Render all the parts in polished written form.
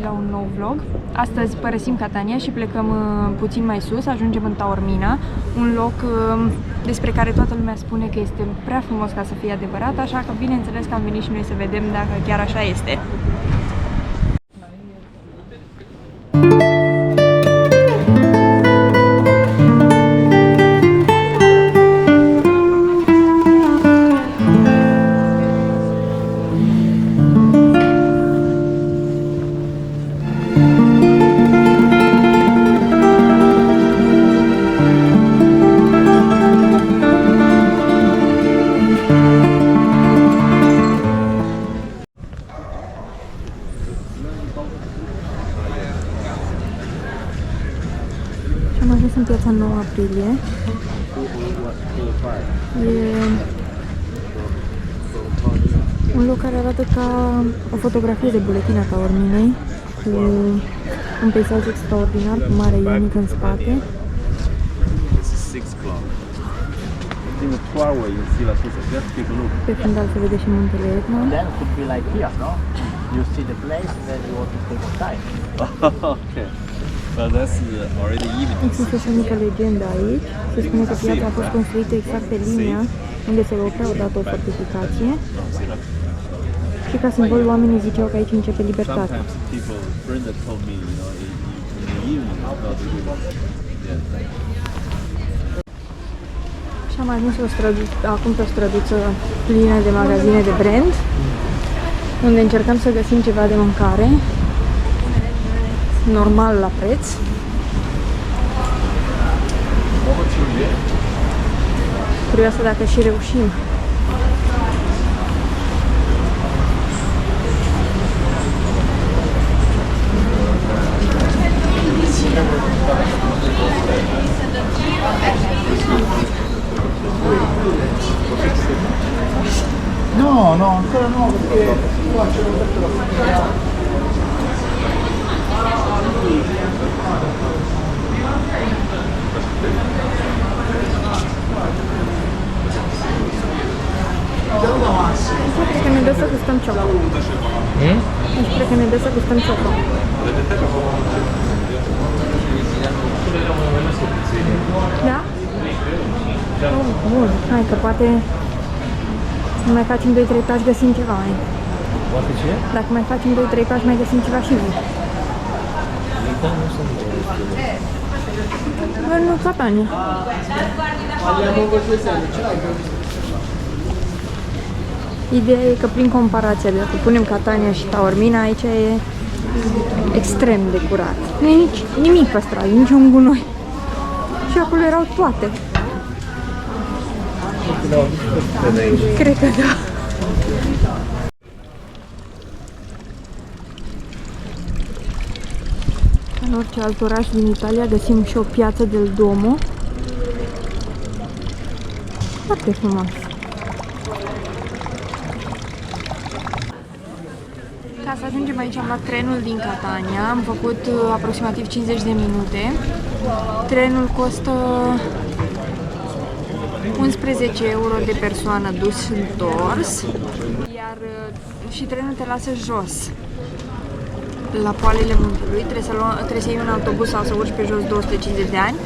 la un nou vlog. Astăzi părăsim Catania și plecăm puțin mai sus, ajungem în Taormina, un loc despre care toată lumea spune că este prea frumos ca să fie adevărat, așa că bineînțeles că am venit și noi să vedem dacă chiar așa este. Am ajuns în piața 9 aprilie. E un loc care arată ca o fotografie de buletin a Taorminei, cu un peisaj extraordinar, cu Marea Ionică în spate. Pe fundal se vede și muntele Etna. Există și o mică legendă aici. Se spune că piața a fost construită exact pe linia unde se oprea odată o fortificație și ca simbol oamenii ziceau că aici începe libertatea. Și am ajuns acum pe o străduță plină de magazine de brand, unde încercăm să găsim ceva de mâncare normal la preț. Curioasă dacă și reușim. No, no, ancora no, perché qua c'è un detto da fare. Cred că ne dă să gustăm cioco. Cred că ne dă să gustăm cioco. Da? Oh, bun, hai că poate mai facem 2-3 pași, găsim ceva mai. Poate ce? Dacă mai facem 2-3 pași, mai găsim ceva și voi. Nu, Catania. Ideea e că prin comparație, dacă punem Catania și Taormina, aici e extrem de curat. Nu e nimic pe stradă, nici un gunoi. Și acolo erau toate. Cred că da. În orice alt oraș din Italia găsim și o piață del Duomo. Foarte frumos. Ca să ajungem aici am luat trenul din Catania, am făcut aproximativ 50 de minute. Trenul costă 11 euro de persoană dus și întors, iar și trenul te lasă jos la poalele muntelui, trebuie să iei un autobuz sau să urci pe jos 250 de ani.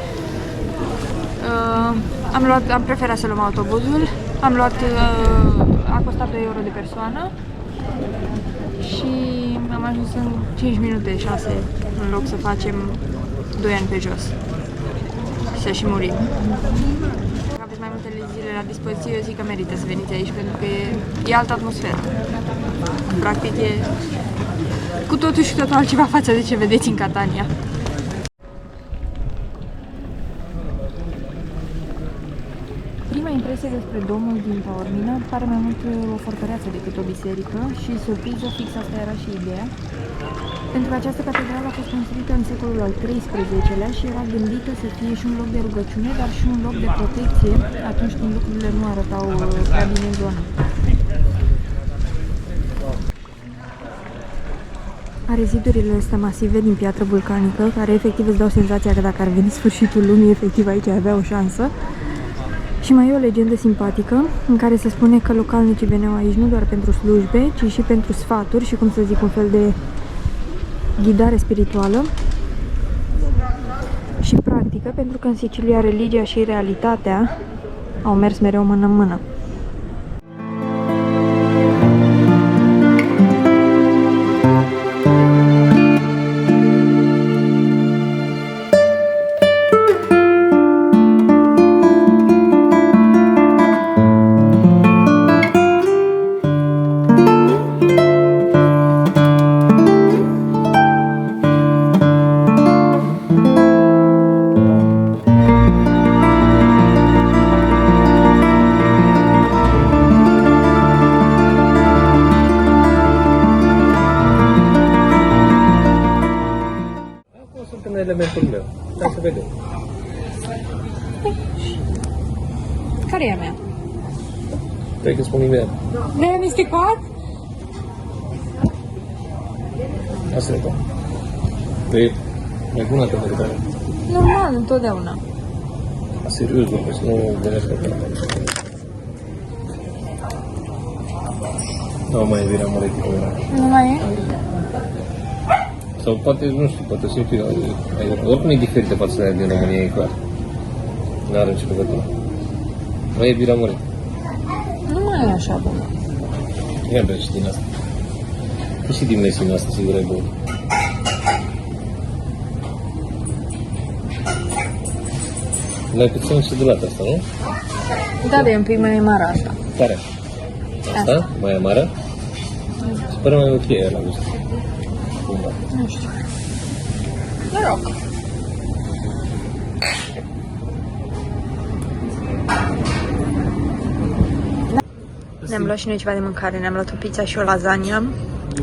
Am preferat să luăm autobuzul, a costat 2 euro de persoană și am ajuns în 5 minute, 6, în loc să facem 2 ani pe jos și să și murim. Dacă aveți mai multe zile la dispoziție, eu zic că merită să veniți aici pentru că e altă atmosferă. Practic e cu totul și totul altceva față de ce vedeți în Catania. Prima impresie despre domul din Taormina pare mai mult o fortăreață decât o biserică și surpriză, fix asta era și ideea. Pentru că această catedrală a fost construită în secolul al XIII-lea și era gândită să fie și un loc de rugăciune, dar și un loc de protecție atunci când lucrurile nu arătau prea bine în zonă. Are zidurile astea masive din piatră vulcanică, care efectiv îți dau senzația că dacă ar veni sfârșitul lumii, efectiv aici avea o șansă. Și mai e o legendă simpatică, în care se spune că localnicii veneau aici nu doar pentru slujbe, ci și pentru sfaturi și, cum să zic, un fel de ghidare spirituală și practică, pentru că în Sicilia religia și realitatea au mers mereu mână în mână. Elementul meu. Hai să vedem. Care e a mea? Trebuie că spun imediat. Ne-ai amestecat? Asta e bun. E mai bună că de care. Normal, întotdeauna. Serios vorbesc, nu gândesc că nu mai e vina moleculă. Nu mai e? Sau poate, nu știu, poate să fie oricum e diferită față de aia din România, e clar. N-are nicio legătură. Mai e vina moleculă. Nu mai e așa bună. Ia bea și din asta. Că și din mesinul asta sigur e bun. Mai puțin sudulat asta, nu? Da, de un pic mai mare asta. Care? Asta? Mai amară? Se pare mai ok la gust. Cumva. Nu știu. Noroc. Ne-am luat și noi ceva de mâncare, ne-am luat o pizza și o lasagna,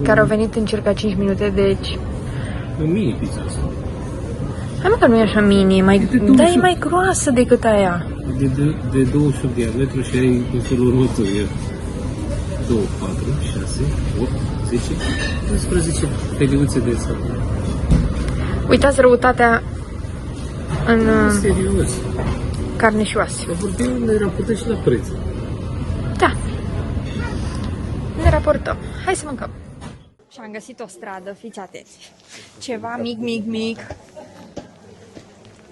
care au venit în circa 5 minute, deci... E mini pizza asta. Hai mă că nu e așa mini, e mai... Da, e mai groasă decât aia. De 28 de diametru și ai în felul următor. 2, 4, 6, 8, 10, 11 feliuțe de săptămână. Uitați răutatea în Serios. carne și oase. Dar vorbim, ne raportăm și la preț. Da. Ne raportăm. Hai să mâncăm. Și am găsit o stradă, fiți atenți. Ceva mic, mic, mic.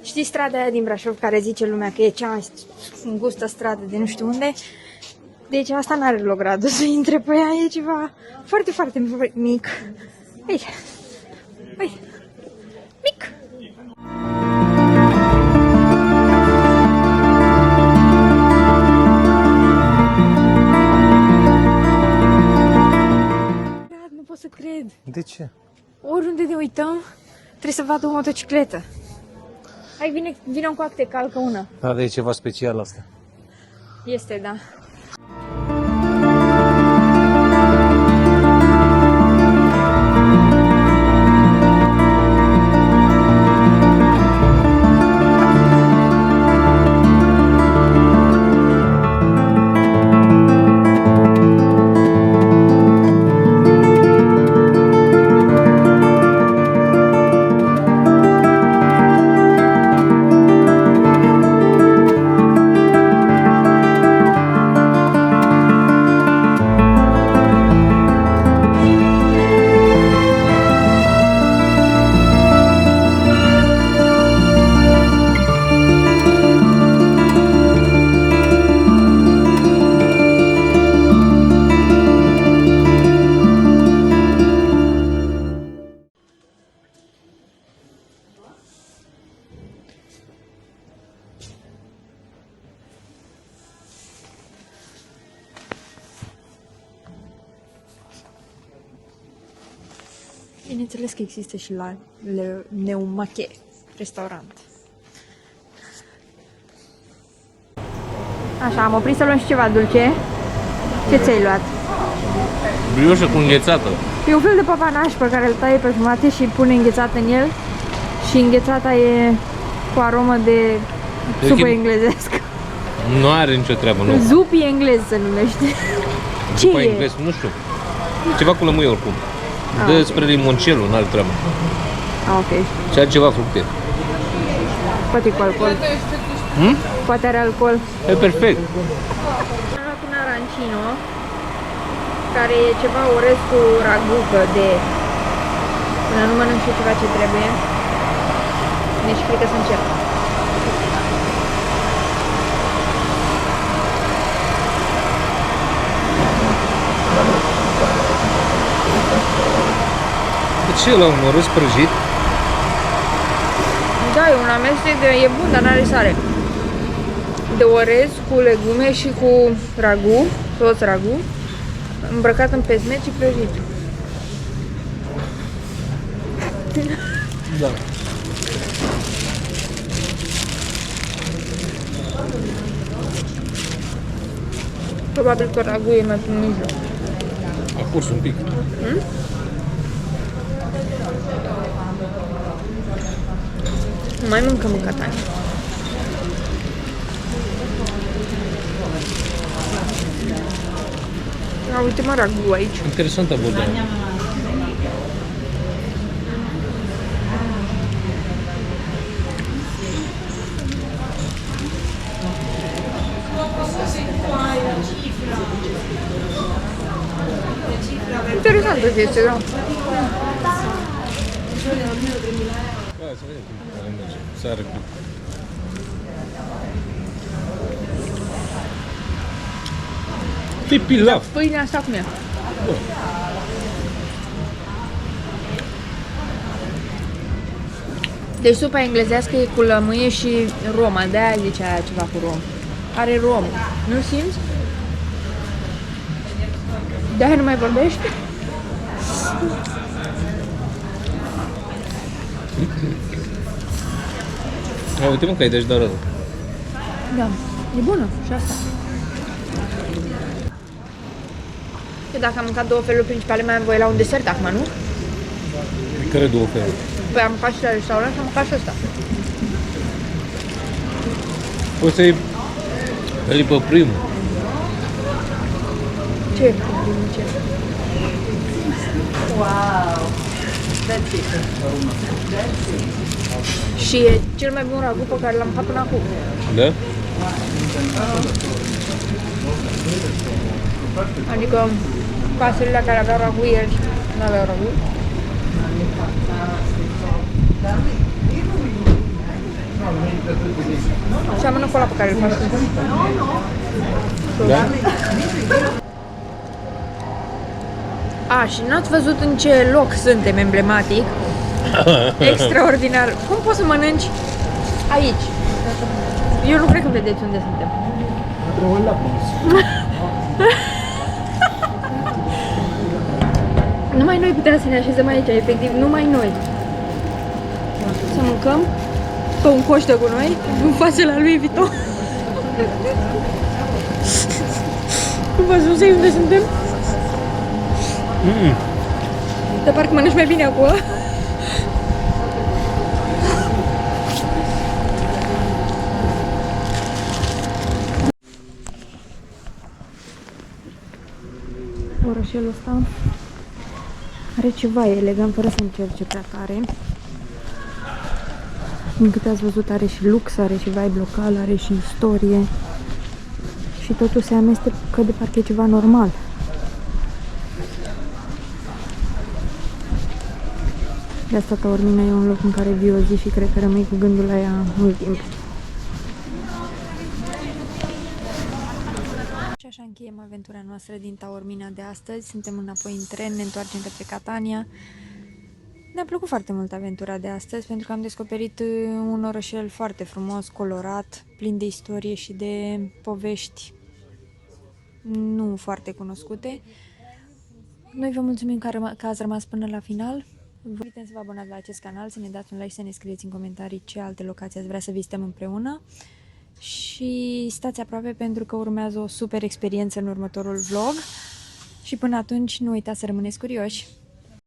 Știi strada aia din Brașov care zice lumea că e cea mai îngustă stradă de nu știu unde? Deci asta n-are loc Radu să intre pe ea, e ceva foarte, foarte mic. Uite. Uite. Mic. Nu pot să cred. De ce? Oriunde ne uităm, trebuie să vadă o motocicletă. Hai, vino cu acte, calcă una. Da, de e ceva special asta. Este, da. Bineînțeles că există și la Neumache, restaurant. Așa, am oprit să luăm și ceva dulce. Ce ți-ai luat? Brioșă cu înghețată. E un fel de papanaș pe care îl taie pe jumate și pune înghețată în el. Și înghețata e cu aromă de supă englezească. Nu are nicio treabă, nu. Zupi englez se numește. Ce Supă e? englez, nu știu. Ceva cu lămâie oricum. Dă spre limoncello, n-are treabă. Ok. Și are ceva fructe. Poate cu alcool. Poate are alcool. E perfect. Am luat un arancino, care e ceva orez cu ragucă de Până nu mănânc și ceva ce trebuie, nici cred că să încep. De ce la un orez prăjit? Da, e un amestec de... e bun, dar n-are sare. De orez cu legume și cu ragu, sos ragu, îmbrăcat în pesmet și prăjit. Da. Probabil că ragu e mai în mijloc. A curs un pic. Nu mai mâncăm în Catania. Ia uite mă ragu aici. Interesantă abordare. Interesantă chestie, da. Hai să vedem cum merge. Sare cu... Fii pilaf. Pâinea asta cum e? Deci supa englezească e cu lămâie și roma, de-aia zicea aia ceva cu rom. Are rom, nu simți? De-aia nu mai vorbești? Uite mă că ai deci doar rău. Da, e bună și asta. Eu dacă am mâncat două feluri principale, mai am voie la un desert acum, nu? Care două feluri? Păi am mâncat și la restaurant și am mâncat și ăsta. O să-i îi pe primul. Ce? Ce? Wow, that's it. Și e cel mai bun ragu pe care l-am mâncat până acum. Da? Adică pasările care aveau ragu ieri nu aveau ragu. Seamănă cu ăla pe care îl faci tu. Da? A, și n-ați văzut în ce loc suntem emblematic? Extraordinar. Cum poți să mănânci aici? Eu nu cred că vedeți unde suntem. Numai noi putem să ne așezăm aici, efectiv, numai noi. Să mâncăm pe un coș de gunoi în față la lui Vuitton. V-ați văzut unde suntem? Dar parcă mănânci mai bine acolo. Orășelul ăsta are ceva elegant, fără să încerce prea tare. Din câte ați văzut, are și lux, are și vibe local, are și istorie. Și totul se amestecă de parcă e ceva normal. De asta Taormina e un loc în care vii o zi și cred că rămâi cu gândul la ea mult timp. Și așa încheiem aventura noastră din Taormina de astăzi. Suntem înapoi în tren, ne întoarcem către Catania. Ne-a plăcut foarte mult aventura de astăzi pentru că am descoperit un orășel foarte frumos, colorat, plin de istorie și de povești nu foarte cunoscute. Noi vă mulțumim că ați rămas până la final. Vă invităm să vă abonați la acest canal, să ne dați un like, să ne scrieți în comentarii ce alte locații ați vrea să vizităm împreună. Și stați aproape pentru că urmează o super experiență în următorul vlog. Și până atunci nu uitați să rămâneți curioși!